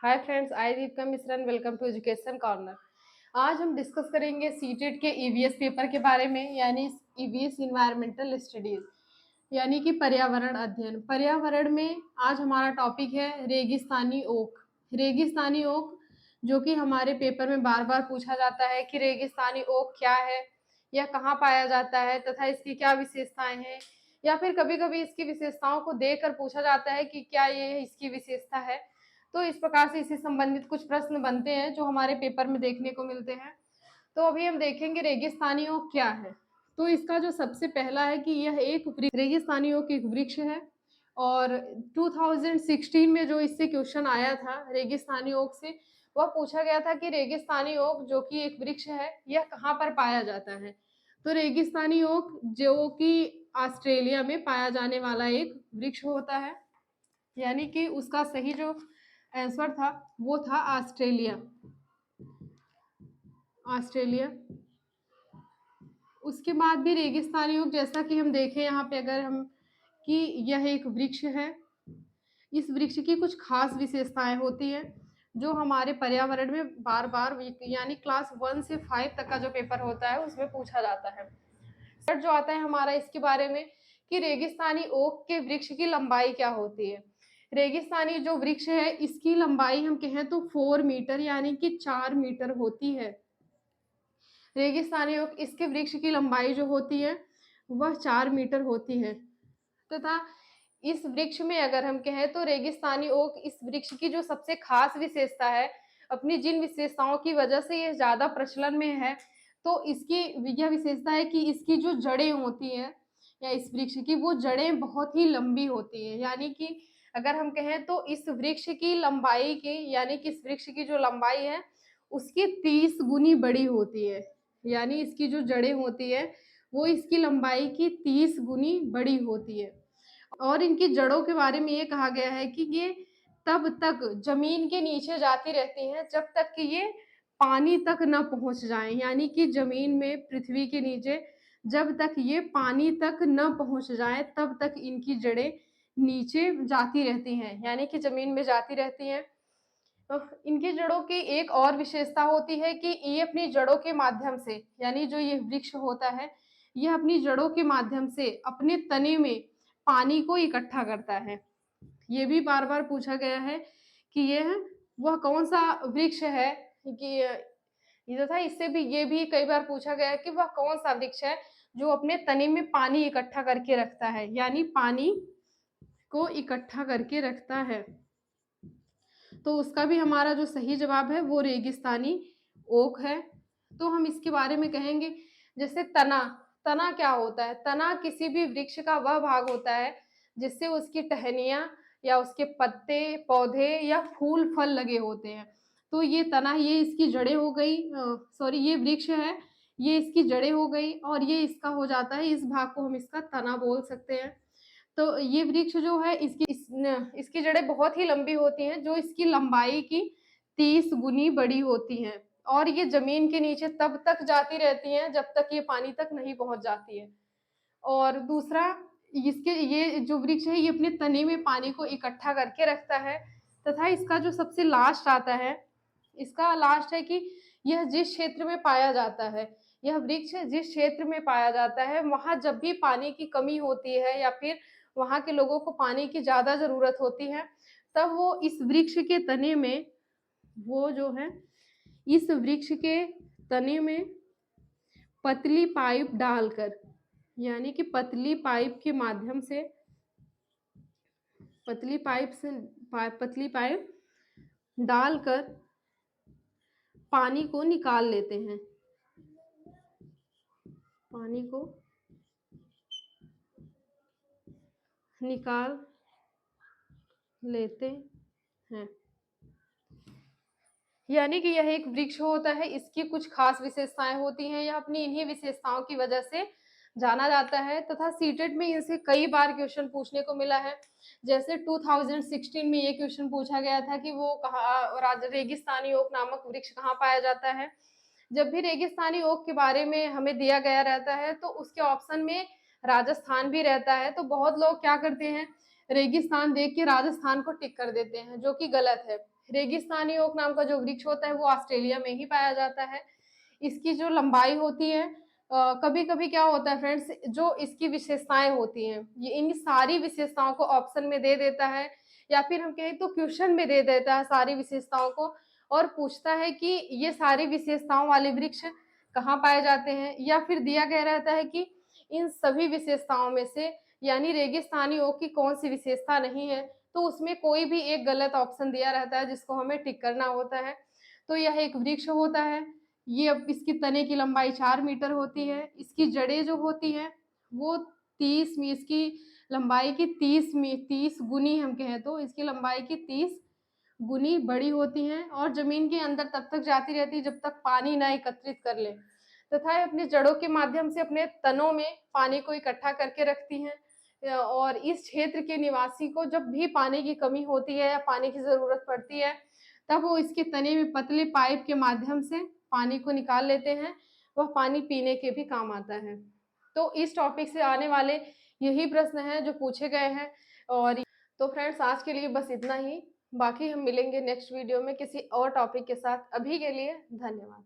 Hi friends, I Deepika Mishra and welcome to education corner. आज हम discuss करेंगे सीटेट के ईवीएस पेपर के बारे में, यानी ईवीएस इन्वायरमेंटल स्टडीज, यानी कि पर्यावरण अध्ययन। पर्यावरण में आज हमारा टॉपिक है रेगिस्तानी ओक। रेगिस्तानी ओक, जो कि हमारे पेपर में बार बार पूछा जाता है कि रेगिस्तानी ओक क्या है, यह कहाँ पाया जाता है तथा इसकी क्या विशेषताएं हैं, या फिर कभी कभी इसकी विशेषताओं को देखकर पूछा जाता है कि क्या ये इसकी विशेषता है। तो इस प्रकार से इससे संबंधित कुछ प्रश्न बनते हैं जो हमारे पेपर में देखने को मिलते हैं। तो अभी हम देखेंगे रेगिस्तानी ओक क्या है। तो इसका जो सबसे पहला है कि यह एक रेगिस्तानी ओक एक वृक्ष है, और 2016 में जो इससे क्वेश्चन आया था रेगिस्तानी ओक से, वह पूछा गया था कि रेगिस्तानी ओक जो कि एक वृक्ष है, यह कहाँ पर पाया जाता है। तो रेगिस्तानी ओक जो कि ऑस्ट्रेलिया में पाया जाने वाला एक वृक्ष होता है, यानी कि उसका सही जो आंसर था वो था ऑस्ट्रेलिया। ऑस्ट्रेलिया। उसके बाद भी रेगिस्तानी ओक, जैसा कि हम देखें यहाँ पे अगर हम, कि यह एक वृक्ष है। इस वृक्ष की कुछ खास विशेषताएं होती हैं जो हमारे पर्यावरण में बार बार, यानी क्लास 1 से 5 तक का जो पेपर होता है उसमें पूछा जाता है। जो आता है हमारा इसके बारे में कि रेगिस्तानी ओक के वृक्ष की लंबाई क्या होती है। रेगिस्तानी जो वृक्ष है इसकी लंबाई हम कहें तो 4 मीटर यानी कि 4 मीटर होती है। रेगिस्तानी ओक इसके वृक्ष की लंबाई जो होती है वह 4 मीटर होती है, तथा इस वृक्ष में अगर हम कहें तो रेगिस्तानी ओक इस वृक्ष की जो सबसे खास विशेषता है, अपनी जिन विशेषताओं की वजह से ये ज्यादा प्रचलन में है, तो इसकी यह विशेषता है कि इसकी जो जड़ें होती हैं या इस वृक्ष की वो जड़ें बहुत ही लंबी होती हैं। यानी कि अगर हम कहें तो इस वृक्ष की लंबाई की, यानी कि इस वृक्ष की जो लंबाई है उसकी 30 गुनी बड़ी होती है। यानी इसकी जो जड़ें होती है वो इसकी लंबाई की 30 गुनी बड़ी होती है। और इनकी जड़ों के बारे में ये कहा गया है कि ये तब तक जमीन के नीचे जाती रहती हैं जब तक कि ये पानी तक न पहुंच जाएं। यानी कि जमीन में, पृथ्वी के नीचे जब तक ये पानी तक न पहुंच जाए तब तक इनकी जड़ें नीचे जाती रहती हैं, यानी कि जमीन में जाती रहती हैं। तो इनकी जड़ों की एक और विशेषता होती है कि ये अपनी जड़ों के माध्यम से, यानी जो ये वृक्ष होता है यह अपनी जड़ों के माध्यम से अपने तने में पानी को इकट्ठा करता है। ये भी बार बार पूछा गया है कि यह वह कौन सा वृक्ष है, कि ये था, इससे भी ये भी कई बार पूछा गया है कि वह कौन सा वृक्ष है जो अपने तने में पानी इकट्ठा करके रखता है, यानी पानी को इकट्ठा करके रखता है। तो उसका भी हमारा जो सही जवाब है वो रेगिस्तानी ओक है। तो हम इसके बारे में कहेंगे, जैसे तना। तना क्या होता है? तना किसी भी वृक्ष का वह भाग होता है जिससे उसकी टहनियाँ या उसके पत्ते, पौधे या फूल फल लगे होते हैं। तो ये तना, ये इसकी जड़ें हो गई, सॉरी ये वृक्ष है, ये इसकी जड़ें हो गई, और ये इसका हो जाता है, इस भाग को हम इसका तना बोल सकते हैं। तो ये वृक्ष जो है इसकी जड़ें बहुत ही लंबी होती हैं, जो इसकी लंबाई की 30 गुनी बड़ी होती हैं, और ये जमीन के नीचे तब तक जाती रहती हैं जब तक ये पानी तक नहीं पहुंच जाती है। और दूसरा, इसके ये जो वृक्ष है ये अपने तने में पानी को इकट्ठा करके रखता है, तथा इसका जो सबसे लास्ट आता है, इसका लास्ट है कि यह जिस क्षेत्र में पाया जाता है, यह वृक्ष जिस क्षेत्र में पाया जाता है वहां जब भी पानी की कमी होती है या फिर वहां के लोगों को पानी की ज्यादा जरूरत होती है, तब वो इस वृक्ष के तने में, वो जो है इस वृक्ष के तने में पतली पाइप डालकर, यानी कि पतली पाइप के माध्यम से, पतली पाइप से पतली पाइप डालकर पानी को निकाल लेते हैं, पानी को निकाल लेते हैं। यानी कि यह एक वृक्ष होता है, इसकी कुछ खास विशेषताएं होती हैं, यह अपनी इन्हीं विशेषताओं की वजह से जाना जाता है, तथा सीटेट में इनसे कई बार क्वेश्चन पूछने को मिला है। जैसे 2016 में ये क्वेश्चन पूछा गया था कि वो कहाँ, रेगिस्तानी ओक नामक वृक्ष कहाँ पाया जाता है। जब भी रेगिस्तानी ओक के बारे में हमें दिया गया रहता है तो उसके ऑप्शन में राजस्थान भी रहता है, तो बहुत लोग क्या करते हैं, रेगिस्तान देख के राजस्थान को टिक कर देते हैं, जो कि गलत है। रेगिस्तानी ओक नाम का जो वृक्ष होता है वो ऑस्ट्रेलिया में ही पाया जाता है। इसकी जो लंबाई होती है कभी-कभी क्या होता है फ्रेंड्स, जो इसकी विशेषताएँ होती हैं, ये इन सारी विशेषताओं को ऑप्शन में दे देता है या फिर हम कहें तो क्वेश्चन में दे देता है सारी विशेषताओं को और पूछता है कि ये सारी विशेषताओं वाले वृक्ष कहाँ पाए जाते हैं, या फिर दिया गया रहता है कि इन सभी विशेषताओं में से यानी रेगिस्तानी ओक की कौन-सी विशेषता नहीं है, तो उसमें कोई भी एक गलत ऑप्शन दिया रहता है जिसको हमें टिक करना होता है। तो यह एक वृक्ष होता है, ये अब इसकी तने की लंबाई 4 मीटर होती है, इसकी जड़ें जो होती हैं वो 30 मी इसकी लंबाई की 30 गुनी हम कहें तो इसकी लंबाई की 30 गुनी बड़ी होती हैं और ज़मीन के अंदर तब तक जाती रहती है जब तक पानी ना एकत्रित कर ले, तथा ये अपनी जड़ों के माध्यम से अपने तनों में पानी को इकट्ठा करके रखती हैं। और इस क्षेत्र के निवासी को जब भी पानी की कमी होती है या पानी की ज़रूरत पड़ती है, तब वो इसके तने में पतले पाइप के माध्यम से पानी को निकाल लेते हैं, वह पानी पीने के भी काम आता है। तो इस टॉपिक से आने वाले यही प्रश्न हैं जो पूछे गए हैं और तो फ्रेंड्स आज के लिए बस इतना ही। बाकी हम मिलेंगे नेक्स्ट वीडियो में किसी और टॉपिक के साथ। अभी के लिए धन्यवाद।